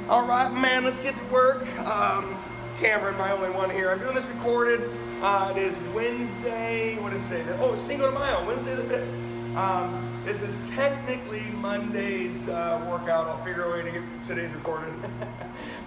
All right, man, let's get to work. Cameron, my only one here. I'm doing this recorded. It is Wednesday, what is it? Oh, it's Cinco de Mayo, Wednesday the 5th. This is technically Monday's workout. I'll figure a way to get today's recorded.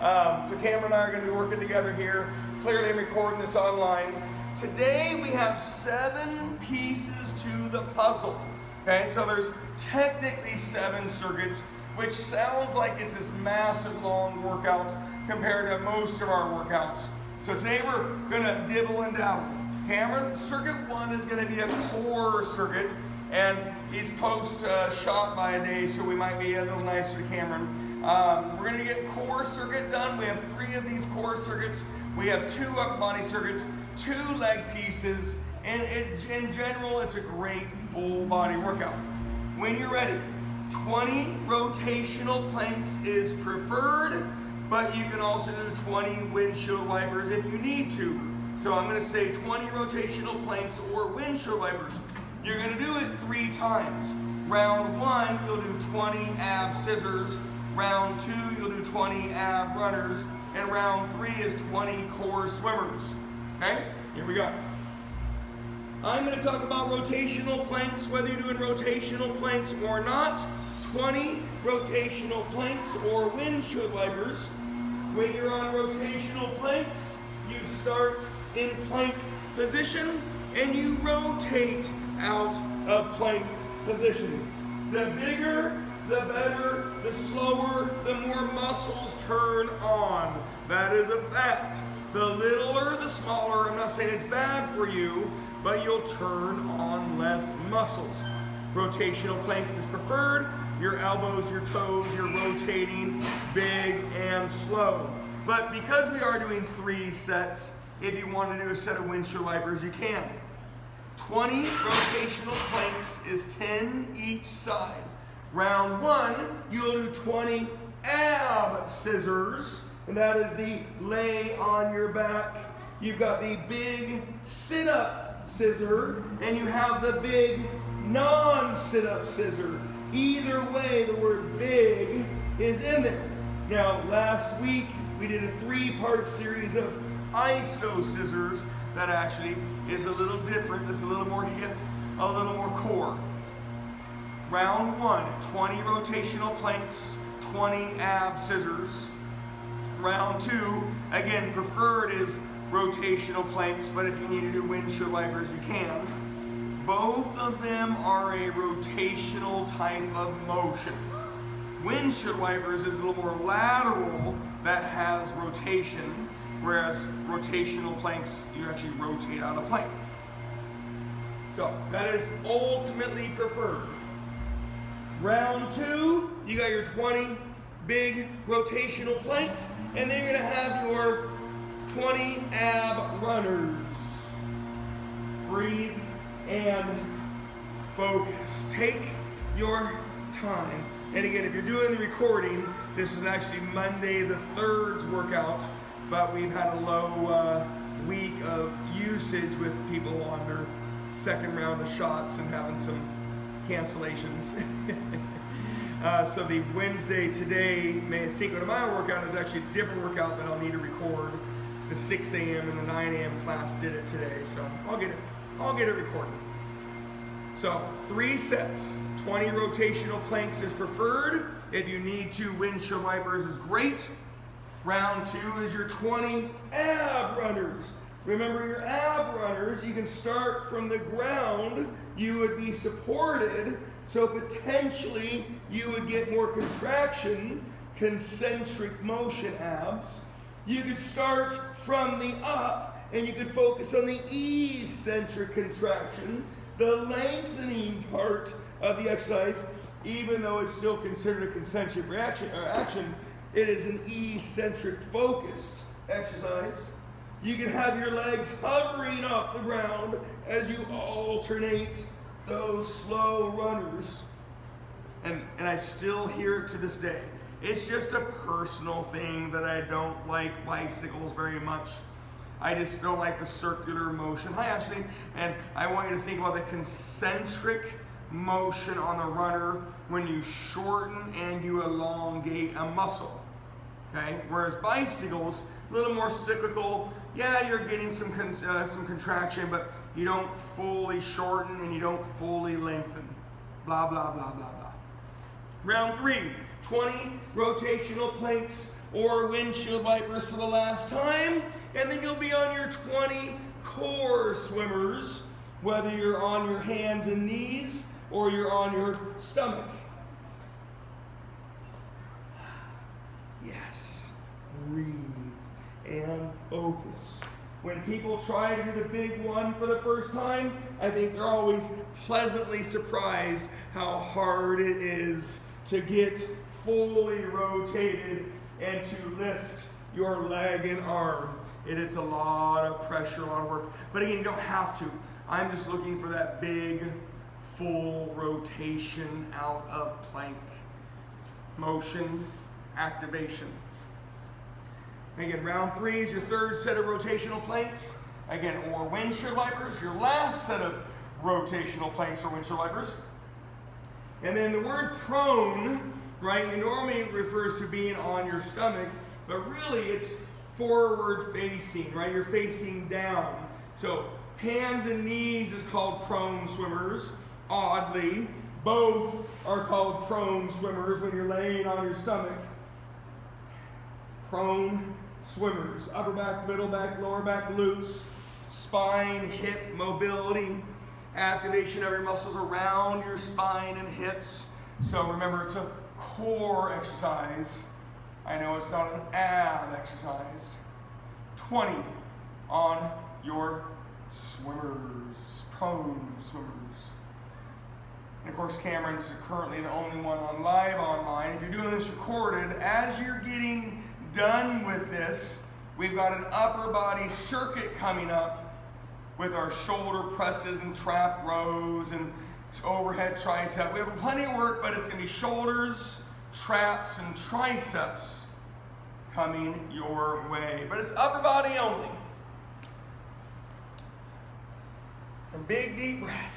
So Cameron and I are gonna be working together here. Clearly I'm recording this online. Today we have 7 pieces to the puzzle. Okay, so there's technically 7 circuits, which sounds like it's this massive long workout compared to most of our workouts. So today we're gonna dibble and dabble. Cameron, circuit 1 is gonna be a core circuit, and he's post shot by a day, so we might be a little nicer to Cameron. We're gonna get core circuit done. We have 3 of these core circuits. We have 2 upper body circuits, 2 leg pieces, and in general, it's a great full body workout. When you're ready, 20 rotational planks is preferred, but you can also do 20 windshield wipers if you need to. So I'm gonna say 20 rotational planks or windshield wipers. You're gonna do it 3 times. Round 1, you'll do 20 ab scissors. Round 2, you'll do 20 ab runners. And round 3 is 20 core swimmers. Okay, here we go. I'm going to talk about rotational planks, whether you're doing rotational planks or not. 20 rotational planks or windshield wipers. When you're on rotational planks, you start in plank position and you rotate out of plank position. The bigger, the better, the slower, the more muscles turn on. That is a fact. The littler, the smaller, I'm not saying it's bad for you, but you'll turn on less muscles. Rotational planks is preferred. Your elbows, your toes, you're rotating big and slow. But because we are doing 3 sets, if you want to do a set of windshield wipers, you can. 20 rotational planks is 10 each side. Round 1, you'll do 20 ab scissors, and that is the lay on your back. You've got the big sit-up scissor, and you have the big non-sit-up scissor. Either way, the word big is in there. Now, last week, we did a 3-part series of iso scissors that actually is a little different. It's a little more hip, a little more core. Round 1, 20 rotational planks, 20 ab scissors. Round 2, again, preferred is rotational planks, but if you need to do windshield wipers, you can. Both of them are a rotational type of motion. Windshield wipers is a little more lateral that has rotation, whereas rotational planks, you actually rotate out a plank. So that is ultimately preferred. Round 2, you got your 20 big rotational planks, and then you're gonna have your 20 ab runners. Breathe and focus. Take your time. And again, if you're doing the recording, this is actually Monday the 3rd's workout, but we've had a low week of usage with people on their 2nd round of shots and having some cancellations. So the Wednesday today, Cinco de Mayo workout is actually a different workout that I'll need to record. The 6 a.m. and the 9 a.m. class did it today, so I'll get it recorded. So 3 sets, 20 rotational planks is preferred. If you need to, windshield wipers is great. Round 2 is your 20 ab runners. Remember your ab runners, you can start from the ground. You would be supported, so potentially you would get more contraction, concentric motion abs. You could start from the up, and you could focus on the eccentric contraction, the lengthening part of the exercise. Even though it's still considered a concentric reaction or action, it is an eccentric focused exercise. You can have your legs hovering off the ground as you alternate those slow runners. And I still hear it to this day. It's just a personal thing that I don't like bicycles very much. I just don't like the circular motion. Hi, Ashley. And I want you to think about the concentric motion on the runner when you shorten and you elongate a muscle. Okay, whereas bicycles, a little more cyclical. Yeah, you're getting some contraction, but you don't fully shorten and you don't fully lengthen. Blah, blah, blah, blah, blah. Round 3, 20 rotational planks or windshield wipers for the last time, and then you'll be on your 20 core swimmers, whether you're on your hands and knees or you're on your stomach. Yes, breathe and focus. When people try to do the big one for the first time, I think they're always pleasantly surprised how hard it is to get fully rotated and to lift your leg and arm. It's a lot of pressure, a lot of work. But again, you don't have to. I'm just looking for that big, full rotation out of plank. Motion, activation. Again, round 3 is your third set of rotational planks. Again, or windshield wipers, your last set of rotational planks or windshield wipers. And then the word prone, right, it normally refers to being on your stomach, but really it's forward facing, right? You're facing down. So hands and knees is called prone swimmers. Oddly, both are called prone swimmers when you're laying on your stomach. Prone swimmers. Upper back, middle back, lower back glutes, spine, hip mobility, activation of your muscles around your spine and hips. So remember, it's a core exercise. I know it's not an ab exercise. 20 on your swimmers, prone swimmers. And of course, Cameron's currently the only one on live online. If you're doing this recorded, as you're getting done with this, we've got an upper body circuit coming up with our shoulder presses and trap rows and overhead tricep. We have plenty of work, but it's going to be shoulders, traps, and triceps coming your way. But it's upper body only. And big deep breath.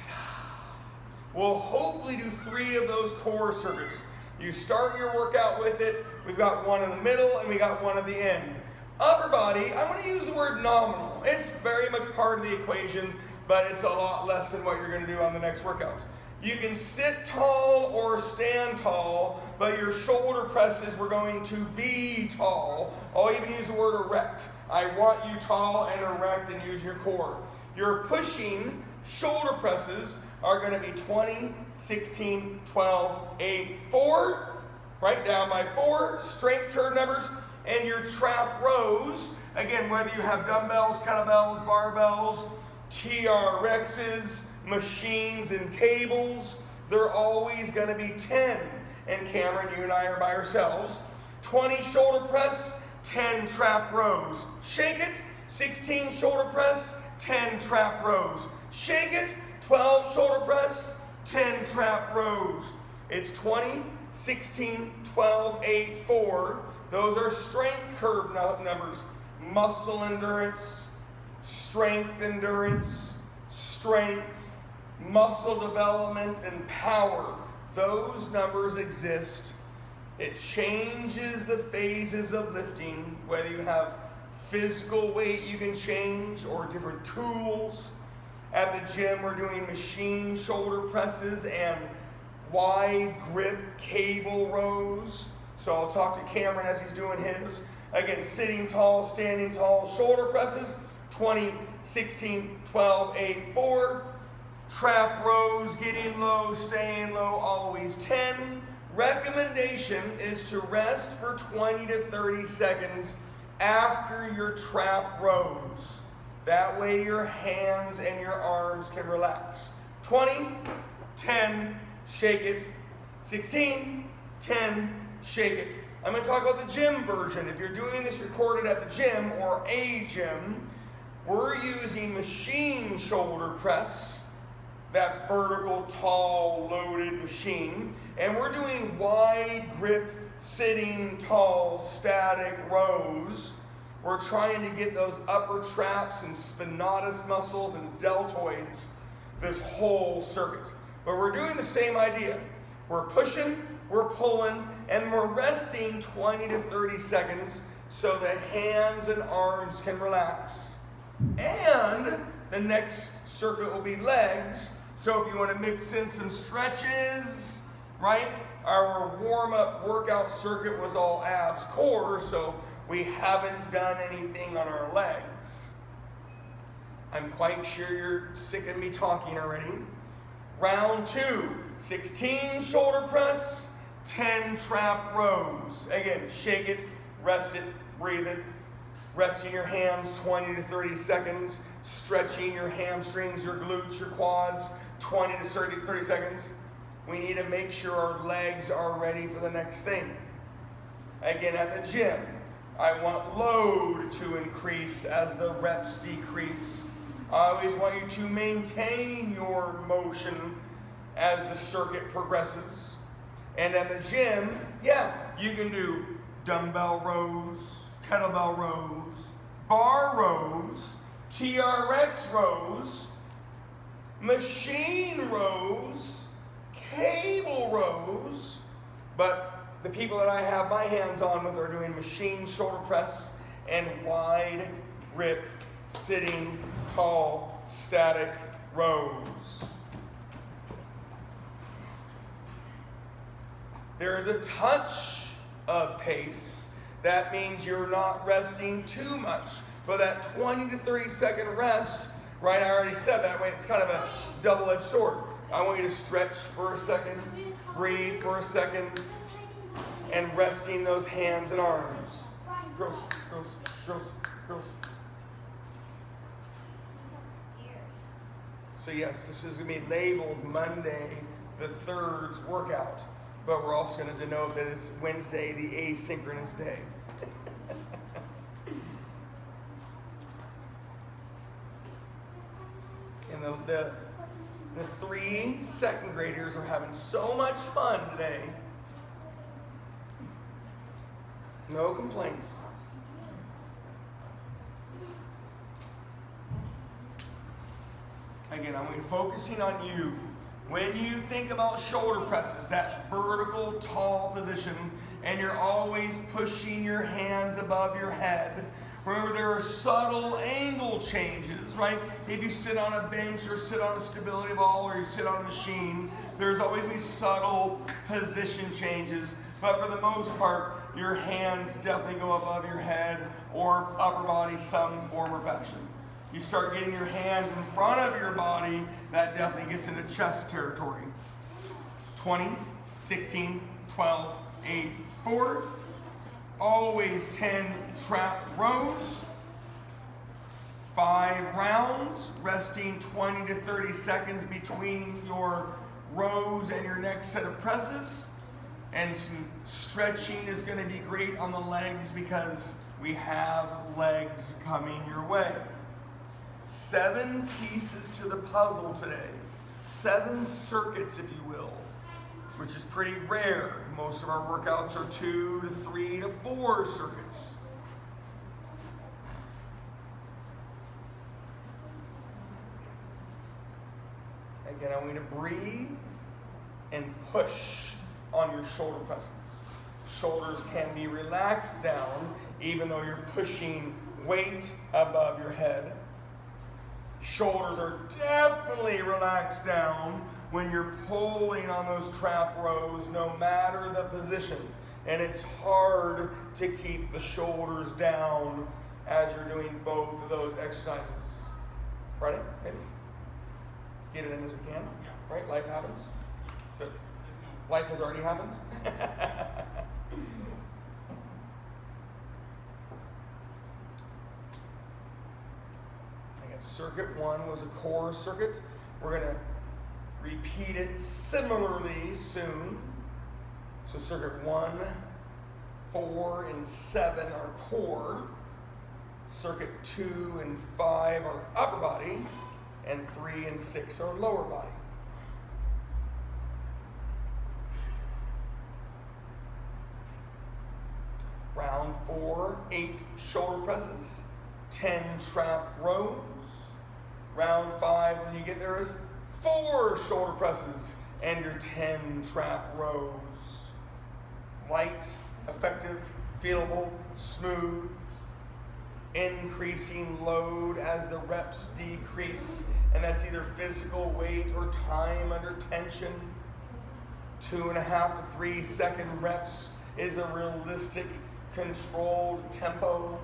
We'll hopefully do 3 of those core circuits. You start your workout with it. We've got one in the middle and we got one at the end. Upper body, I'm going to use the word nominal. It's very much part of the equation, but it's a lot less than what you're going to do on the next workout. You can sit tall or stand tall, but your shoulder presses, we're going to be tall. I'll even use the word erect. I want you tall and erect and use your core. Your pushing shoulder presses are going to be 20, 16, 12, 8, 4. Right down by 4. Strength curve numbers. And your trap rows, again, whether you have dumbbells, kettlebells, barbells, TRXs, machines, and cables, they're always going to be 10. And Cameron, you and I are by ourselves. 20 shoulder press, 10 trap rows. Shake it. 16 shoulder press, 10 trap rows. Shake it. 12 shoulder press, 10 trap rows. It's 20, 16, 12, 8, 4. Those are strength curve numbers. Muscle endurance, strength endurance, strength, muscle development, and power. Those numbers exist. It changes the phases of lifting, whether you have physical weight you can change or different tools. At the gym, we're doing machine shoulder presses and wide grip cable rows. So I'll talk to Cameron as he's doing his. Again, sitting tall, standing tall, shoulder presses, 20, 16, 12, 8, 4. Trap rows, getting low, staying low, always 10. Recommendation is to rest for 20 to 30 seconds after your trap rows. That way your hands and your arms can relax. 20, 10, shake it. 16, 10, shake it. I'm going to talk about the gym version. If you're doing this recorded at the gym or a gym, we're using machine shoulder press, that vertical, tall, loaded machine, and we're doing wide grip, sitting, tall, static rows. We're trying to get those upper traps and spinatus muscles and deltoids, this whole circuit. But we're doing the same idea. We're pushing, we're pulling, and we're resting 20 to 30 seconds so the hands and arms can relax. And the next circuit will be legs. So if you want to mix in some stretches, right? Our warm-up workout circuit was all abs core, so we haven't done anything on our legs. I'm quite sure you're sick of me talking already. Round 2, 16 shoulder press, 10 trap rows. Again, shake it, rest it, breathe it. Resting your hands 20 to 30 seconds, stretching your hamstrings, your glutes, your quads, 20 to 30 seconds. We need to make sure our legs are ready for the next thing. Again, at the gym, I want load to increase as the reps decrease. I always want you to maintain your motion as the circuit progresses. And at the gym, yeah, you can do dumbbell rows, kettlebell rows, bar rows, TRX rows, machine rows, cable rows, but the people that I have my hands on with are doing machine shoulder press and wide grip, sitting, tall, static rows. There is a touch of pace. That means you're not resting too much. But that 20 to 30 second rest, right, I already said that way, it's kind of a double-edged sword. I want you to stretch for a second, breathe for a second, and resting those hands and arms. Gross. So yes, this is going to be labeled Monday the 3rd's workout, but we're also going to denote that it's Wednesday the asynchronous day. And the 3 second graders are having so much fun today. No complaints. Again, I'm going to be focusing on you. When you think about shoulder presses, that vertical tall position, and you're always pushing your hands above your head, remember there are subtle angle changes, right? If you sit on a bench or sit on a stability ball or you sit on a machine, there's always these subtle position changes, but for the most part, your hands definitely go above your head or upper body some form or fashion. You start getting your hands in front of your body, that definitely gets into chest territory. 20, 16, 12, 8, 4. Always 10 trap rows. 5 rounds, resting 20 to 30 seconds between your rows and your next set of presses. And some stretching is going to be great on the legs because we have legs coming your way. 7 pieces to the puzzle today. 7 circuits, if you will, which is pretty rare. Most of our workouts are 2 to 3 to 4 circuits. Again, I want you to breathe and push on your shoulder presses. Shoulders can be relaxed down even though you're pushing weight above your head. Shoulders are definitely relaxed down when you're pulling on those trap rows, no matter the position. And it's hard to keep the shoulders down as you're doing both of those exercises. Friday, maybe? Get it in as we can, right? Life happens. But life has already happened. Circuit 1 was a core circuit. We're going to repeat it similarly soon. So circuit 1, 4, and 7 are core. Circuit 2 and 5 are upper body. And 3 and 6 are lower body. Round 4, 8 shoulder presses, 10 trap rows. Round 5, when you get there, is 4 shoulder presses and your 10 trap rows. light, effective, feelable, smooth, increasing load as the reps decrease, and that's either physical weight or time under tension. 2.5 to 3 second reps is a realistic, controlled tempo.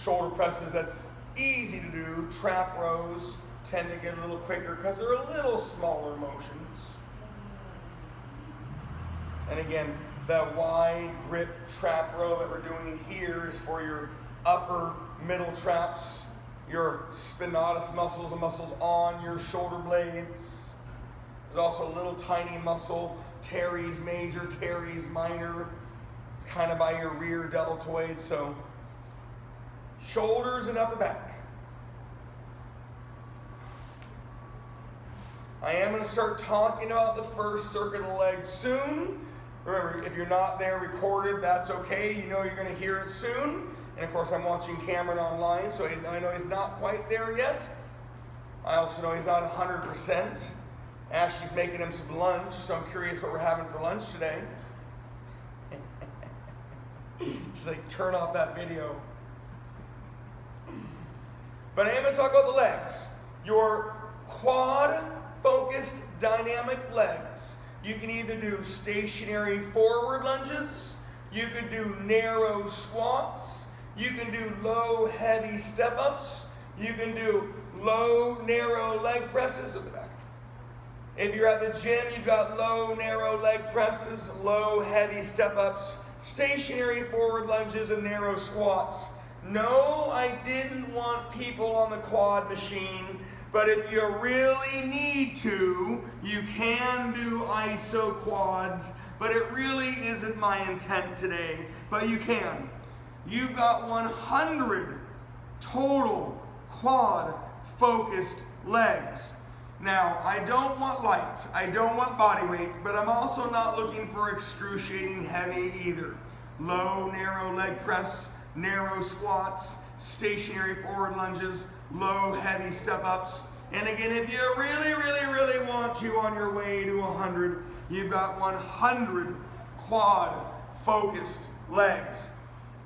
Shoulder presses, that's easy to do. Trap rows tend to get a little quicker because they're a little smaller motions. And again, the wide grip trap row that we're doing here is for your upper middle traps, your spinatus muscles, the muscles on your shoulder blades. There's also a little tiny muscle, teres major, teres minor. It's kind of by your rear deltoid. So shoulders and upper back. I am going to start talking about the first circuit of legs soon. Remember, if you're not there recorded, that's okay. You know you're going to hear it soon. And of course, I'm watching Cameron online, so I know he's not quite there yet. I also know he's not 100%. Ashley's making him some lunch, so I'm curious what we're having for lunch today. She's like, turn off that video. But I am going to talk about the legs. Your quad-focused dynamic legs. You can either do stationary forward lunges, you can do narrow squats, you can do low heavy step-ups, you can do low narrow leg presses at the back. If you're at the gym, you've got low narrow leg presses, low heavy step-ups, stationary forward lunges, and narrow squats. No, I didn't want people on the quad machine. But if you really need to, you can do iso quads, but it really isn't my intent today, but you can. You've got 100 total quad focused legs. Now, I don't want light, I don't want body weight, but I'm also not looking for excruciating heavy either. Low, narrow leg press, narrow squats, stationary forward lunges, low, heavy step-ups. And again, if you really want to on your way to 100, you've got 100 quad-focused legs.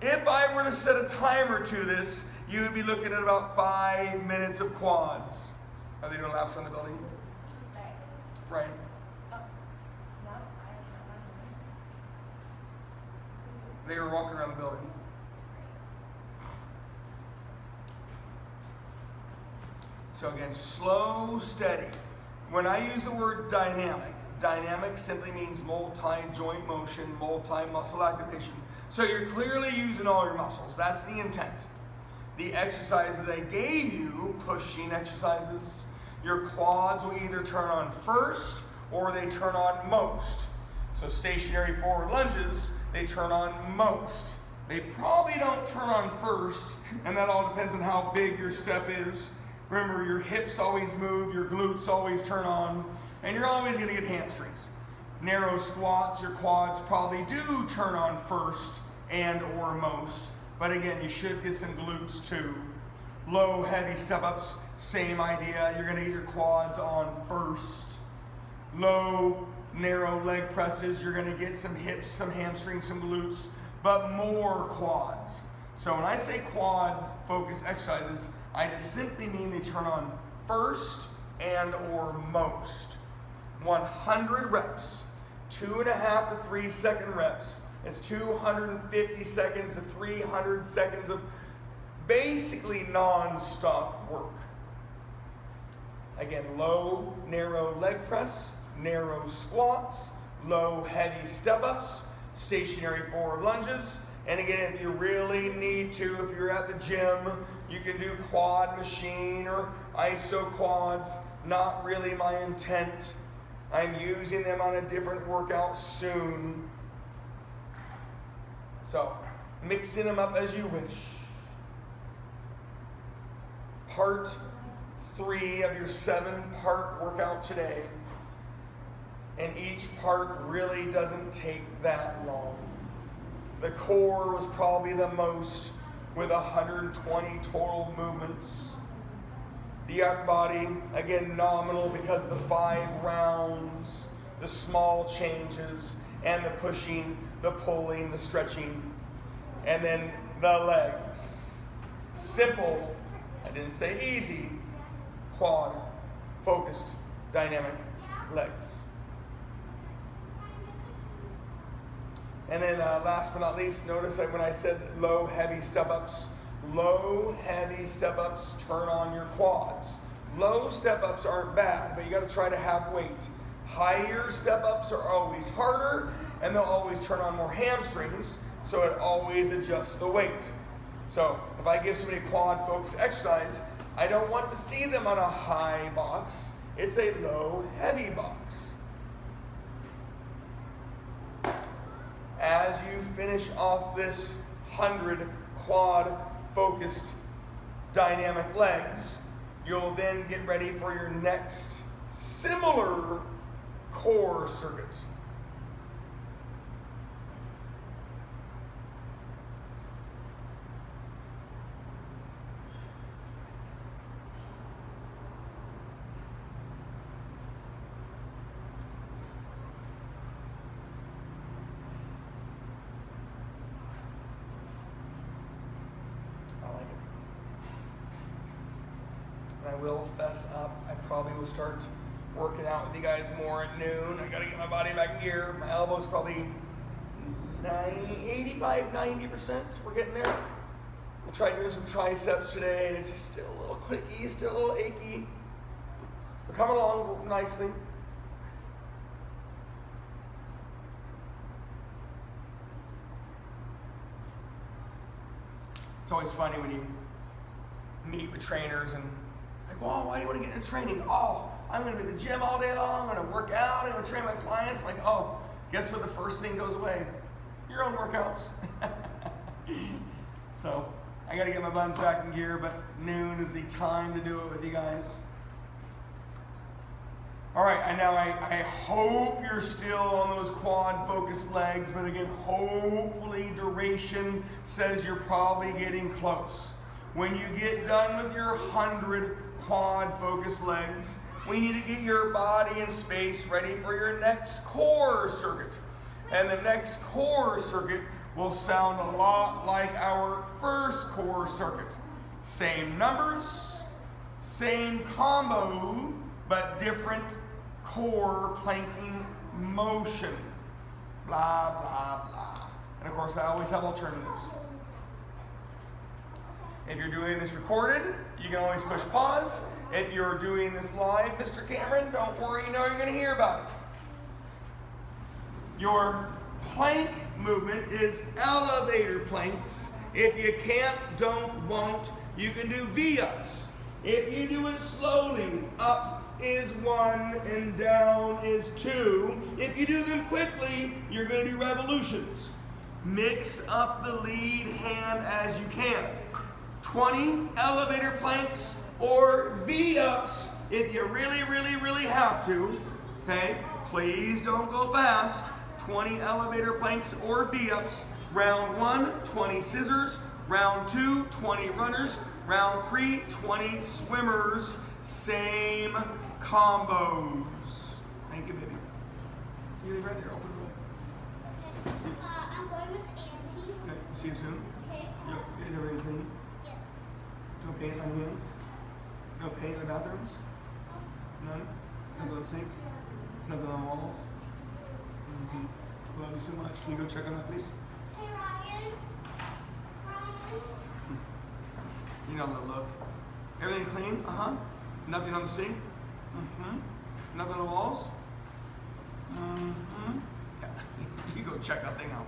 If I were to set a timer to this, you would be looking at about 5 minutes of quads. Are they doing laps around the building? Right. They were walking around the building. So again, slow, steady. When I use the word dynamic, dynamic simply means multi-joint motion, multi-muscle activation. So you're clearly using all your muscles. That's the intent. The exercises I gave you, pushing exercises, your quads will either turn on first or they turn on most. So stationary forward lunges, they turn on most. They probably don't turn on first, and that all depends on how big your step is. Remember, your hips always move, your glutes always turn on, and you're always going to get hamstrings. Narrow squats, your quads probably do turn on first and or most, but again, you should get some glutes too. Low, heavy step-ups, same idea. You're going to get your quads on first. Low, narrow leg presses, you're going to get some hips, some hamstrings, some glutes, but more quads. So when I say quad-focused exercises, I just simply mean they turn on first and or most. 100 reps, 2.5 to 3 second reps. It's 250 seconds to 300 seconds of basically non-stop work. Again, low, narrow leg press, narrow squats, low, heavy step-ups, stationary forward lunges. And again, if you really need to, if you're at the gym, you can do quad machine or iso quads. Not really my intent. I'm using them on a different workout soon. So, mixing them up as you wish. Part 3 of your 7-part workout today. And each part really doesn't take that long. The core was probably the most with 120 total movements. The upper body, again, nominal because of the 5 rounds. the small changes and the pushing, the pulling, the stretching, and then the legs. Simple, I didn't say easy, quad focused dynamic legs. And then last but not least, notice that when I said low heavy step ups turn on your quads. Low step ups aren't bad, but you got to try to have weight. Higher step ups are always harder, and they'll always turn on more hamstrings, so it always adjusts the weight. So if I give somebody a quad focused exercise, I don't want to see them on a high box. It's a low heavy box. As you finish off this 100 quad focused dynamic legs, you'll then get ready for your next similar core circuit. I will fess up, I probably will start working out with you guys more at noon. I gotta get my body back in gear. My elbow's probably 85-90%. We're getting there. I tried doing some triceps today and it's just still a little clicky, still a little achy. We're coming along nicely. It's always funny when you meet with trainers and like, well, why do you want to get into training? Oh, I'm going to be at the gym all day long. I'm going to work out. I'm going to train my clients. I'm like, oh, guess what? The first thing goes away? Your own workouts. So I got to get my buns back in gear, but noon is the time to do it with you guys. All right, I hope you're still on those quad focused legs, but again, hopefully duration says you're probably getting close. When you get done with your 100 quad focused legs, we need to get your body and space ready for your next core circuit. And the next core circuit will sound a lot like our first core circuit. Same numbers, same combo, but different core planking motion. Blah, blah, blah. And of course, I always have alternatives. If you're doing this recorded, you can always push pause. If you're doing this live, Mr. Cameron, don't worry, you know you're going to hear about it. Your plank movement is elevator planks. If you can't, don't, won't, you can do V-ups. If you do it slowly, up is 1 and down is 2. If you do them quickly, you're going to do revolutions. Mix up the lead hand as you can. 20 elevator planks or V-ups if you really, really, really have to. Okay, please don't go fast. 20 elevator planks or V-ups. Round 1, 20 scissors. Round 2, 20 runners. Round 3, 20 swimmers. Same combos. Thank you, baby. You leave right there. Open the door. Okay. I'm going with Auntie. Okay, see you soon. Okay. Is everything clean? Yes. No paint on your hands? No paint in the bathrooms? None? Nothing on the sink? Nothing on the walls? Love you so much. Can you go check on that, please? Hey, Ryan. Ryan. You know that look. Everything clean? Uh-huh. Nothing on the sink? Nothing on the walls? Yeah. You go check that thing out.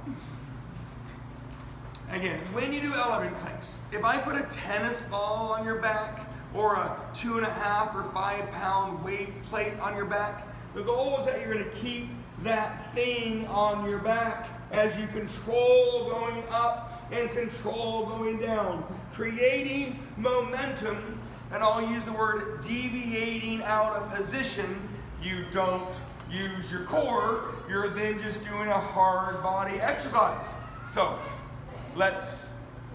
Again, when you do elevator planks, if I put a tennis ball on your back or a 2.5 or 5 pound weight plate on your back, the goal is that you're going to keep that thing on your back as you control going up and control going down, creating momentum. And I'll use the word deviating out of position. You don't use your core, you're then just doing a hard body exercise. So let's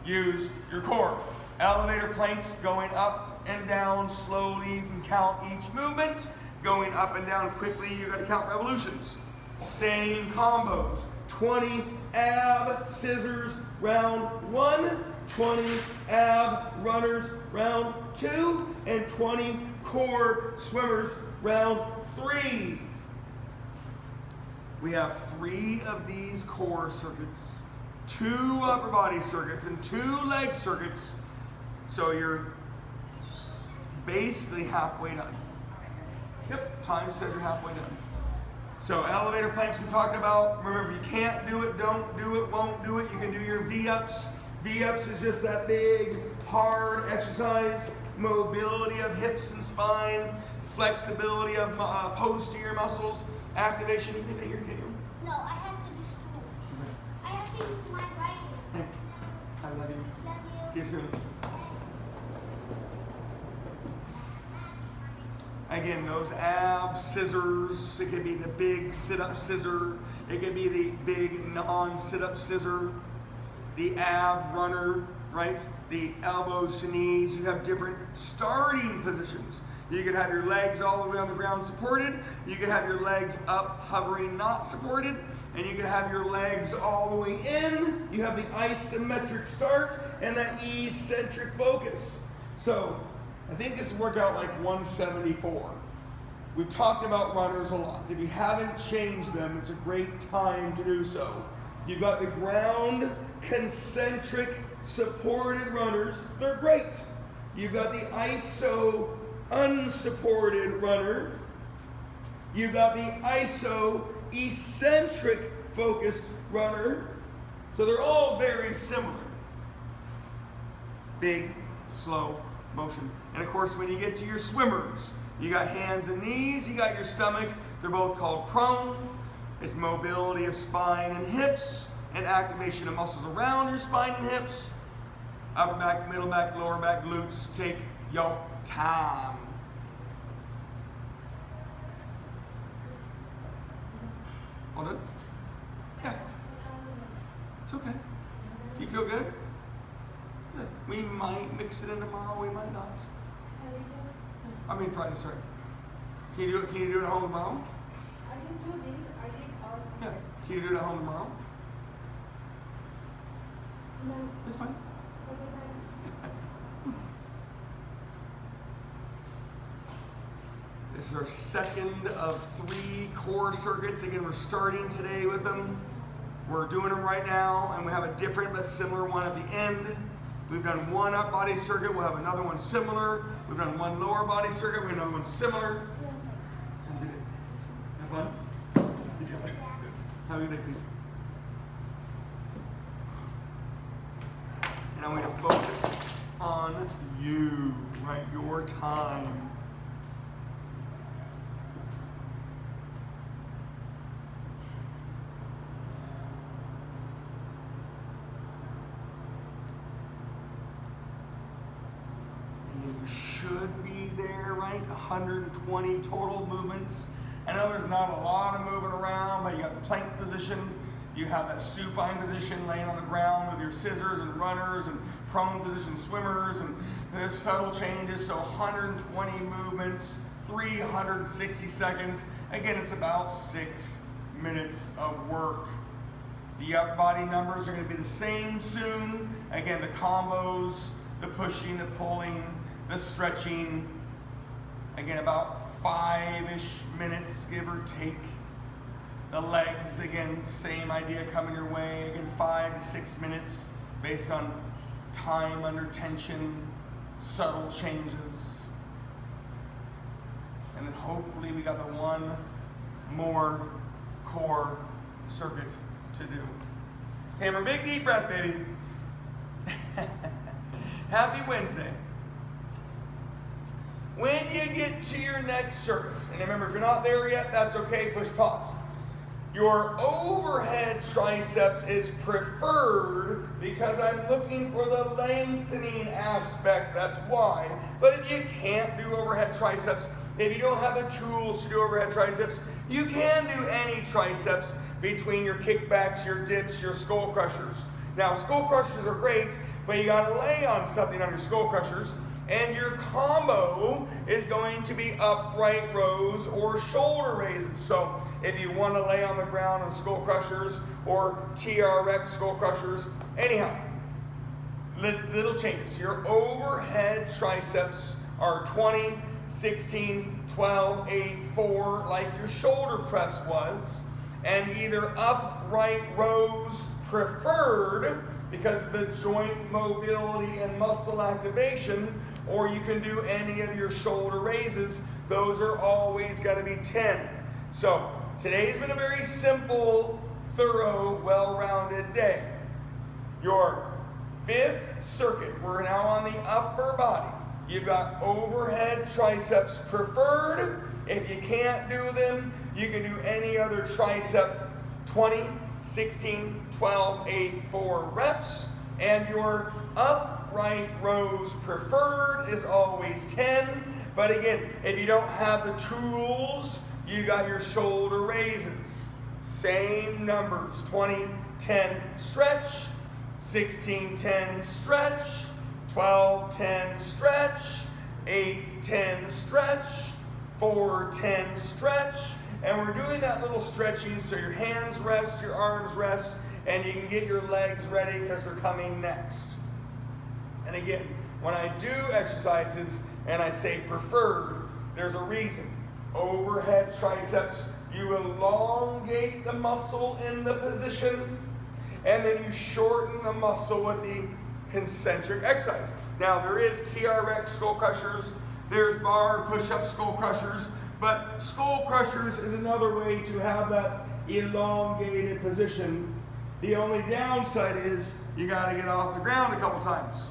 use your core. Elevator planks going up and down slowly. You can count each movement. Going up and down quickly, you gotta count revolutions. Same combos. 20 ab scissors round 1, 20 ab runners round 2, and 20 core swimmers round 3. We have 3 of these core circuits, 2 upper body circuits, and 2 leg circuits. So you're basically halfway done. Yep, time says you're halfway done. So elevator planks we talked about. Remember, you can't do it, don't do it, won't do it. You can do your V-ups. V-ups is just that big, hard exercise. Mobility of hips and spine. Flexibility of posterior muscles. Activation. You can do your game. No, I have to do stool. I have to use my right hand. I love you. Love See you. you soon. Again, those ab scissors, it could be the big sit-up scissor, it could be the big non-sit-up scissor, the ab runner, right? The elbows to knees. You have different starting positions. You could have your legs all the way on the ground supported, you could have your legs up hovering not supported, and you can have your legs all the way in. You have the isometric start and that eccentric focus. So I think this will work out like 174. We've talked about runners a lot. If you haven't changed them, it's a great time to do so. You've got the ground concentric supported runners. They're great. You've got the iso unsupported runner. You've got the iso eccentric focused runner. So they're all very similar. Big, slow motion. And of course, when you get to your swimmers, you got hands and knees, you got your stomach. They're both called prone. It's mobility of spine and hips and activation of muscles around your spine and hips. Upper back, middle back, lower back, glutes. Take your time. All done? Yeah. It's okay. Do you feel good? Good. We might mix it in tomorrow, we might not. I mean Friday, sorry. Can you do it at home tomorrow? I can do this. I did all. Yeah. Can you do it at home tomorrow? No. It's fine. This is our second of 3 core circuits. Again, we're starting today with them. We're doing them right now, and we have a different but similar one at the end. We've done one up body circuit, we'll have another one similar. We've done one lower body circuit, we have another one similar. Have fun? Have a good day, please. And I want you to focus on you, right? Your time. You should be there, right? 120 total movements. I know there's not a lot of moving around, but you got the plank position, you have that supine position laying on the ground with your scissors and runners and prone position swimmers, and there's subtle changes, so 120 movements, 360 seconds. Again, it's about 6 minutes of work. The upper body numbers are going to be the same soon. Again, the combos, the pushing, the pulling, the stretching. Again, about 5-ish minutes, give or take. The legs, again, same idea coming your way. Again, 5 to 6 minutes based on time under tension, subtle changes. And then hopefully we got the one more core circuit to do. Hammer, big deep breath, baby. Happy Wednesday. When you get to your next circuit, and remember, if you're not there yet, that's okay, push pause. Your overhead triceps is preferred because I'm looking for the lengthening aspect, that's why. But if you can't do overhead triceps, if you don't have the tools to do overhead triceps, you can do any triceps between your kickbacks, your dips, your skull crushers. Now, skull crushers are great, but you gotta lay on something on your skull crushers, And your combo is going to be upright rows or shoulder raises. So if you want to lay on the ground on skull crushers or TRX skull crushers, anyhow, little changes. Your overhead triceps are 20, 16, 12, 8, 4, like your shoulder press was, and either upright rows preferred because of the joint mobility and muscle activation, or you can do any of your shoulder raises. Those are always going to be 10. So today's been a very simple, thorough, well-rounded day. Your fifth circuit, we're now on the upper body. You've got overhead triceps preferred. If you can't do them, you can do any other tricep, 20, 16, 12, 8, 4 reps. And your upright rows preferred is always 10. But again, if you don't have the tools, you got your shoulder raises. Same numbers, 20, 10, stretch, 16, 10, stretch, 12, 10, stretch, 8, 10, stretch, 4, 10, stretch. And we're doing that little stretching so your hands rest, your arms rest, and you can get your legs ready because they're coming next. And again, when I do exercises and I say preferred, there's a reason. Overhead triceps, you elongate the muscle in the position, and then you shorten the muscle with the concentric exercise. Now there is TRX skull crushers, there's bar push-up skull crushers, but skull crushers is another way to have that elongated position. The only downside is you got to get off the ground a couple times.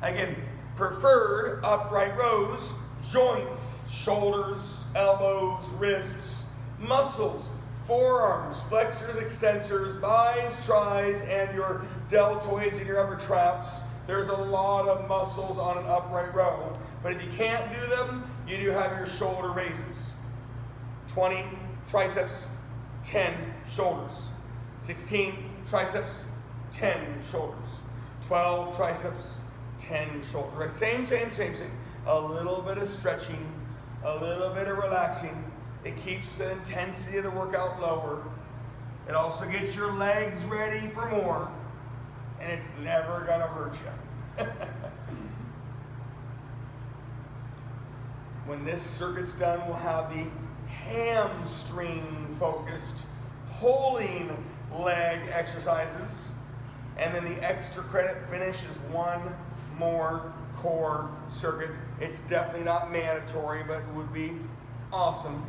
Again, preferred upright rows, joints, shoulders, elbows, wrists, muscles, forearms, flexors, extensors, bis, tris, and your deltoids and your upper traps. There's a lot of muscles on an upright row. But if you can't do them, you do have your shoulder raises. 20 triceps, 10 shoulders. 16 triceps, 10 shoulders. 12 triceps, 10 shoulders. Same. A little bit of stretching, a little bit of relaxing. It keeps the intensity of the workout lower. It also gets your legs ready for more, and it's never gonna hurt you. When this circuit's done, we'll have the hamstring focused pulling leg exercises, and then the extra credit finish is one more core circuit. It's definitely not mandatory, but it would be awesome.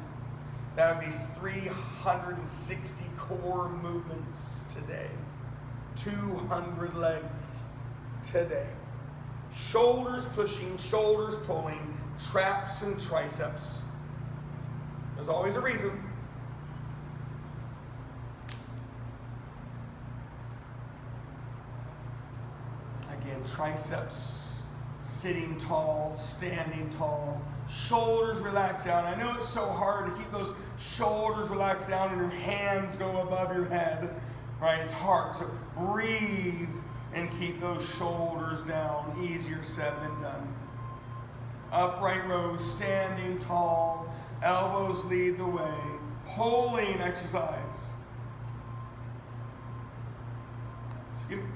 That would be 360 core movements today. 200 legs today. Shoulders pushing, shoulders pulling, traps and triceps. There's always a reason. Again, triceps, sitting tall, standing tall, shoulders relax down. I know it's so hard to keep those shoulders relaxed down and your hands go above your head, right? It's hard. So breathe and keep those shoulders down. Easier said than done. Upright rows, standing tall, elbows lead the way. Pulling exercise. Excuse me.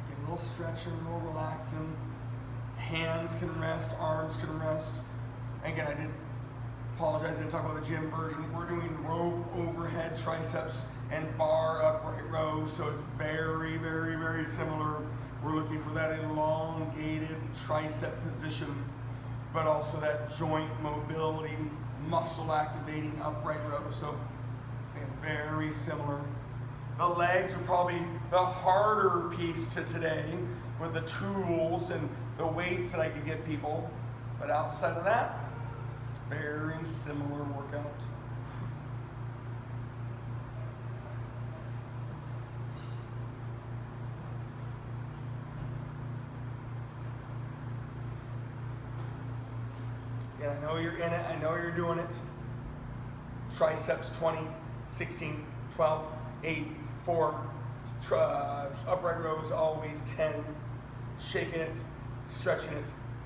Again, a little stretching, a little relaxing. Hands can rest, arms can rest. Again, I did apologize, I didn't talk about the gym version. We're doing rope overhead triceps and bar upright rows, so it's very, very, very similar. We're looking for that elongated tricep position, but also that joint mobility, muscle activating upright row. So again, very similar. The legs are probably the harder piece to today with the tools and the weights that I could get people. But outside of that, very similar workout. Again, I know you're in it. I know you're doing it. Triceps 20, 16, 12, 8, 4. Upright rows always 10. Shaking it, stretching it,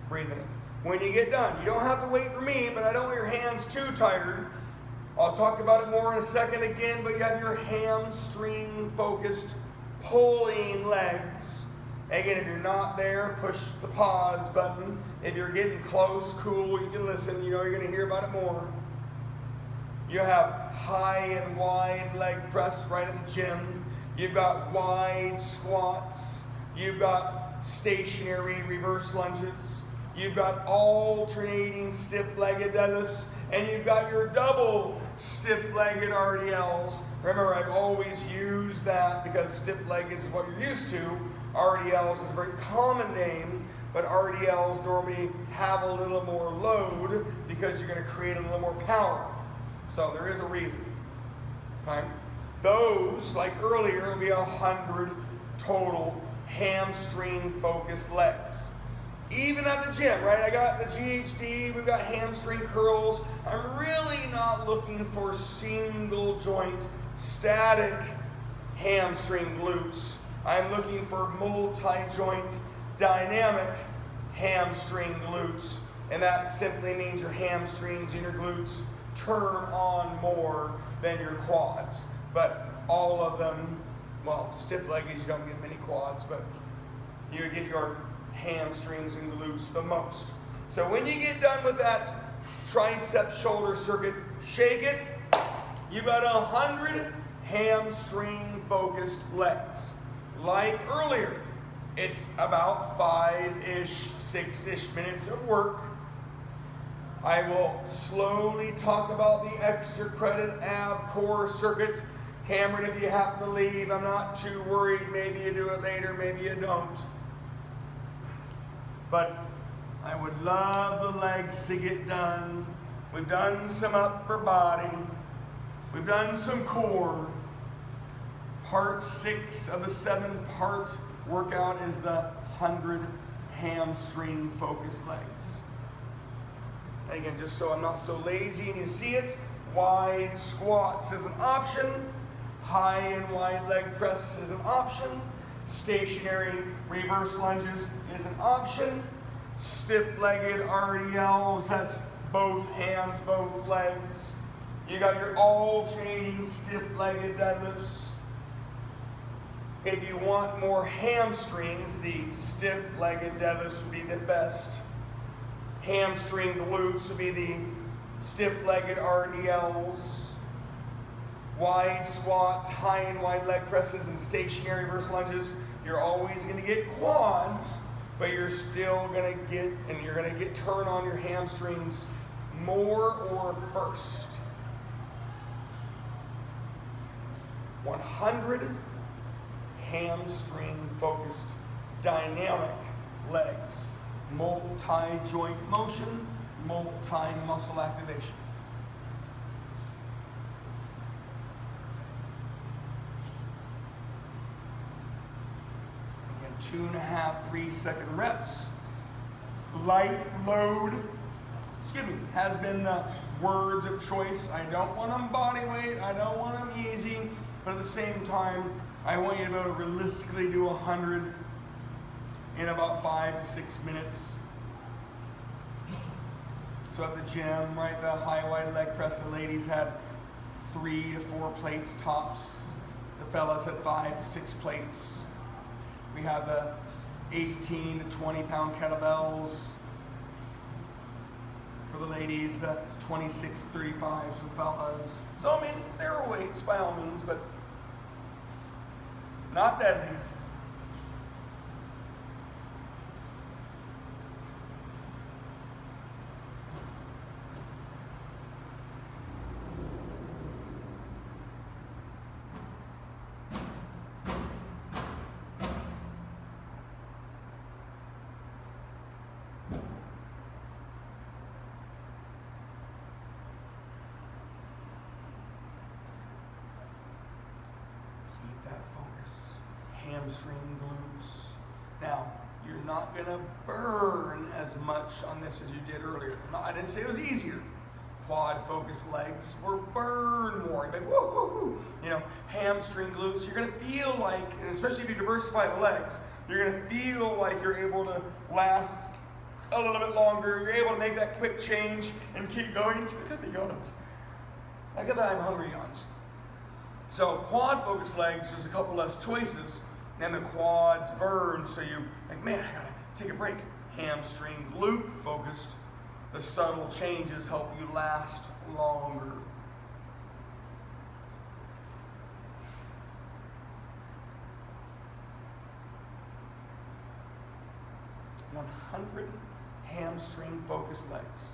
breathing it. When you get done, you don't have to wait for me, but I don't want your hands too tired. I'll talk about it more in a second again, but you have your hamstring focused pulling legs. Again, if you're not there, push the pause button. If you're getting close, cool, you can listen. You know you're going to hear about it more. You have high and wide leg press right at the gym. You've got wide squats. You've got stationary reverse lunges. You've got alternating stiff-legged deadlifts. And you've got your double stiff-legged RDLs. Remember, I've always used that because stiff-legged is what you're used to. RDLs is a very common name, but RDLs normally have a little more load because you're going to create a little more power. So there is a reason. Okay? Those, like earlier, will be 100 total hamstring-focused legs. Even at the gym, right? I got the GHD, we've got hamstring curls. I'm really not looking for single joint, static hamstring glutes. I'm looking for multi-joint, dynamic hamstring glutes. And that simply means your hamstrings and your glutes turn on more than your quads. But all of them, well, stiff-legged, you don't get many quads, but you get your hamstrings and glutes the most. So when you get done with that tricep shoulder circuit, shake it. You got 100 hamstring-focused legs. Like earlier, it's about 5-ish, 6-ish minutes of work. I will slowly talk about the extra credit ab core circuit. Cameron, if you happen to leave, I'm not too worried. Maybe you do it later, maybe you don't. But I would love the legs to get done. We've done some upper body. We've done some core. Part 6 of the 7-part workout is the 100 hamstring focused legs. And again, just so I'm not so lazy and you see it, wide squats is an option. High and wide leg press is an option. Stationary reverse lunges is an option. Stiff-legged RDLs, that's both hands, both legs. You got your alternating stiff-legged deadlifts. If you want more hamstrings, the stiff-legged deadlifts would be the best. Hamstring glutes would be the stiff-legged RDLs. Wide squats, high and wide leg presses, and stationary reverse lunges. You're always going to get quads, but you're still going to get, and you're going to get turn on your hamstrings more or first. 100 hamstring-focused dynamic legs. Multi-joint motion, multi-muscle activation. Again, 2.5, 3-second reps. Light load, has been the words of choice. I don't want them body weight, I don't want them easy, but at the same time, I want you to be able to realistically do 100 in about 5 to 6 minutes. So at the gym, right, the high wide leg press, the ladies had 3 to 4 plates tops. The fellas had 5 to 6 plates. We have the 18 to 20 pound kettlebells for the ladies, the 26 to 35s for the fellas. So I mean, there are weights by all means, but not deadly. Hamstring glutes. Now, you're not gonna burn as much on this as you did earlier. I didn't say it was easier. Quad focused legs will burn more. You're like, woo, woo, woo. You know, hamstring glutes, you're gonna feel like, and especially if you diversify the legs, you're gonna feel like you're able to last a little bit longer. You're able to make that quick change and keep going. Look at the yawns. Look at that, I'm hungry yawns. So quad focused legs, there's a couple less choices, and the quads burn, so you like, man, I gotta take a break. Hamstring glute focused, the subtle changes help you last longer. (100) hamstring focused legs.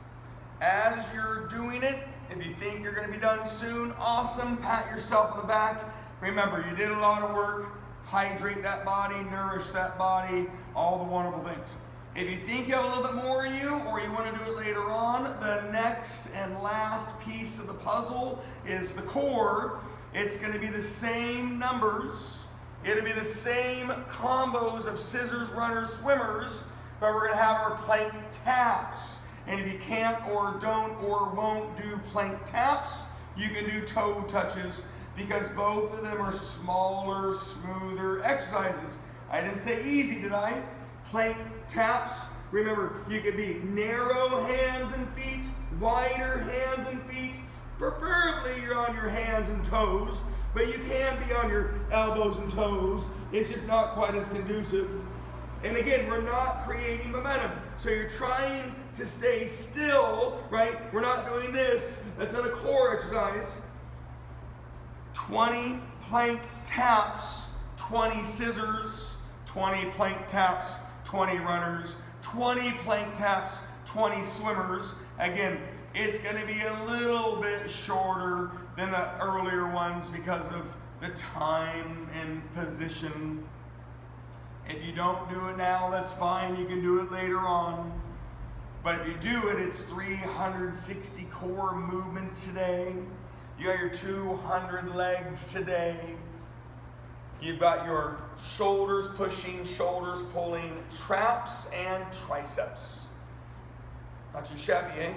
As you're doing it, if you think you're going to be done soon, awesome, pat yourself on the back. Remember, you did a lot of work. Hydrate that body, nourish that body, all the wonderful things. If you think you have a little bit more in you, or you want to do it later on, the next and last piece of the puzzle is the core. It's going to be the same numbers. It'll be the same combos of scissors, runners, swimmers, but we're going to have our plank taps. And if you can't or don't or won't do plank taps, you can do toe touches, because both of them are smaller, smoother exercises. I didn't say easy, did I? Plank taps, remember, you could be narrow hands and feet, wider hands and feet. Preferably you're on your hands and toes, but you can be on your elbows and toes. It's just not quite as conducive. And again, we're not creating momentum. So you're trying to stay still, right? We're not doing this. That's not a core exercise. 20 plank taps, 20 scissors, 20 plank taps, 20 runners, 20 plank taps, 20 swimmers. Again, it's going to be a little bit shorter than the earlier ones because of the time and position. If you don't do it now, that's fine. You can do it later on. But if you do it, it's 360 core movements today. You got your 200 legs today. You've got your shoulders pushing, shoulders pulling, traps and triceps. Not too shabby, eh?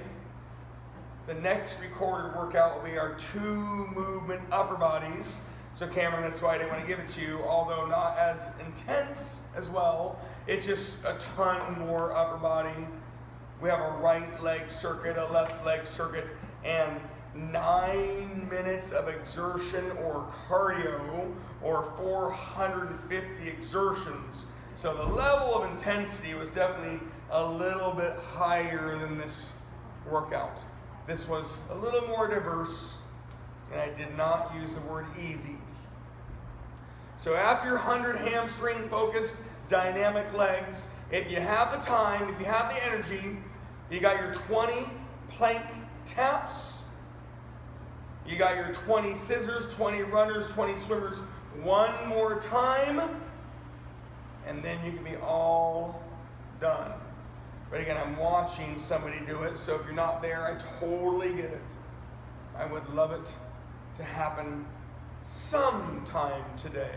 The next recorded workout will be our 2 movement upper bodies. So Cameron, that's why I didn't want to give it to you, although not as intense as well. It's just a ton more upper body. We have a right leg circuit, a left leg circuit, and 9 minutes of exertion or cardio, or 450 exertions. So the level of intensity was definitely a little bit higher than this workout. This was a little more diverse, and I did not use the word easy. So after your 100 hamstring focused dynamic legs, if you have the time, if you have the energy, you got your 20 plank taps, you got your 20 scissors, 20 runners, 20 swimmers. One more time, and then you can be all done. But again, I'm watching somebody do it, so if you're not there, I totally get it. I would love it to happen sometime today.